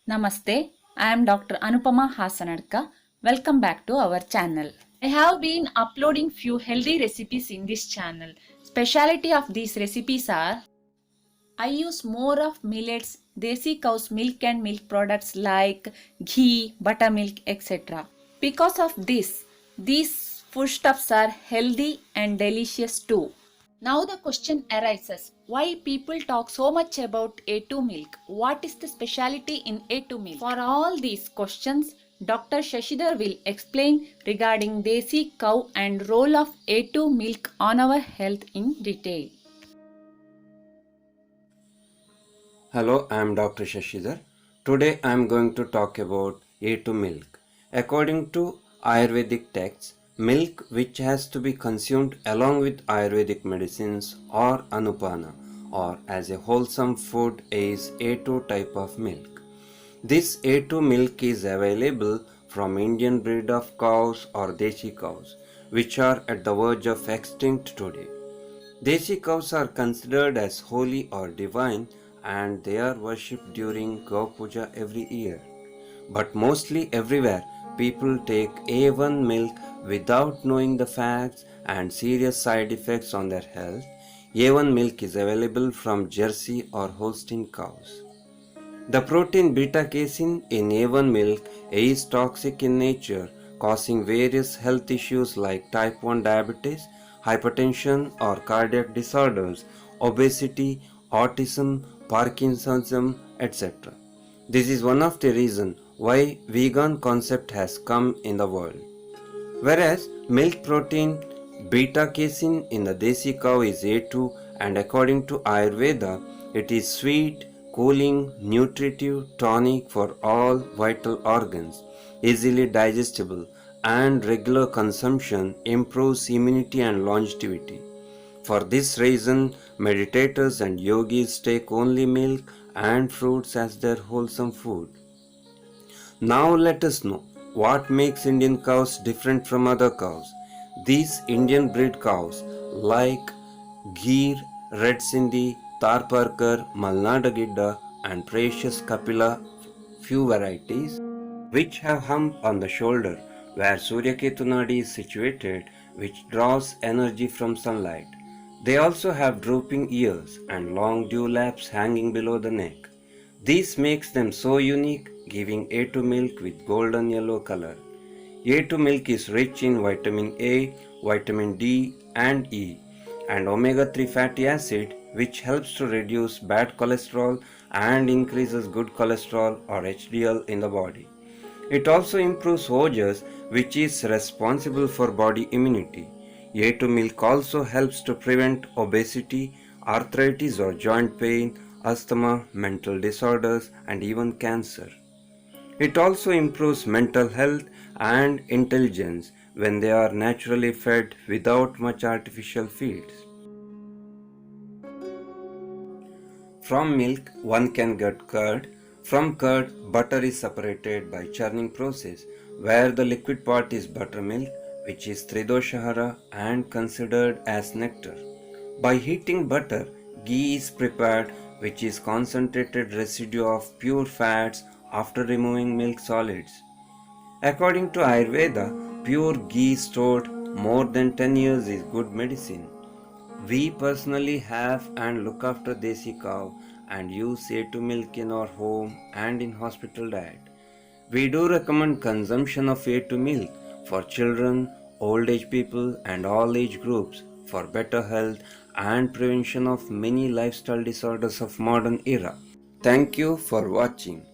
Namaste, I am Dr. Anupama Hasanadka. Welcome back to our channel. I have been uploading few healthy recipes in this channel. Speciality of these recipes are I use more of millets, desi cow's milk and milk products like ghee, buttermilk, etc. Because of this, these foodstuffs are healthy and delicious too. Now the question arises, why people talk so much about A2 milk? What is the speciality in A2 milk? For all these questions, Dr. Shashidhar will explain regarding desi cow and role of A2 milk on our health in detail. Hello, I am Dr. Shashidhar. Today I am going to talk about A2 milk. According to Ayurvedic texts, milk which has to be consumed along with Ayurvedic medicines or anupana or as a wholesome food is A2 type of milk. This A2 milk is available from Indian breed of cows or Deshi cows which are at the verge of extinct today. Deshi cows are considered as holy or divine and they are worshipped during Gau Puja every year. But mostly everywhere, people take A1 milk without knowing the facts and serious side effects on their health. A1 milk is available from Jersey or Holstein cows. The protein beta-casein in A1 milk is toxic in nature, causing various health issues like type 1 diabetes, hypertension or cardiac disorders, obesity, autism, Parkinsonism, etc. This is one of the reasons why vegan concept has come in the world. Whereas milk protein beta casein in the desi cow is A2 and according to Ayurveda it is sweet, cooling, nutritive, tonic for all vital organs, easily digestible and regular consumption improves immunity and longevity. For this reason, meditators and yogis take only milk and fruits as their wholesome food. Now let us know what makes Indian cows different from other cows. These Indian breed cows like Gir, Red Sindhi, Tarparkar, Malnad Gidda and Precious Kapila, few varieties which have hump on the shoulder where Suryaketu Nadi is situated which draws energy from sunlight. They also have drooping ears and long dewlaps hanging below the neck. This makes them so unique, giving A2 milk with golden yellow color. A2 milk is rich in vitamin A, vitamin D and E and omega-3 fatty acid which helps to reduce bad cholesterol and increases good cholesterol or HDL in the body. It also improves OJAS which is responsible for body immunity. A2 milk also helps to prevent obesity, arthritis or joint pain, asthma, mental disorders and even cancer. It also improves mental health and intelligence when they are naturally fed without much artificial feeds. From milk, one can get curd. From curd, butter is separated by churning process, where the liquid part is buttermilk, which is Tridoshahara and considered as nectar. By heating butter, ghee is prepared, which is concentrated residue of pure fats after removing milk solids. According to Ayurveda, pure ghee stored more than 10 years is good medicine. We personally have and look after desi cow and use A2 milk in our home and in hospital diet. We do recommend consumption of A2 milk for children, old age people and all age groups for better health and prevention of many lifestyle disorders of modern era. Thank you for watching.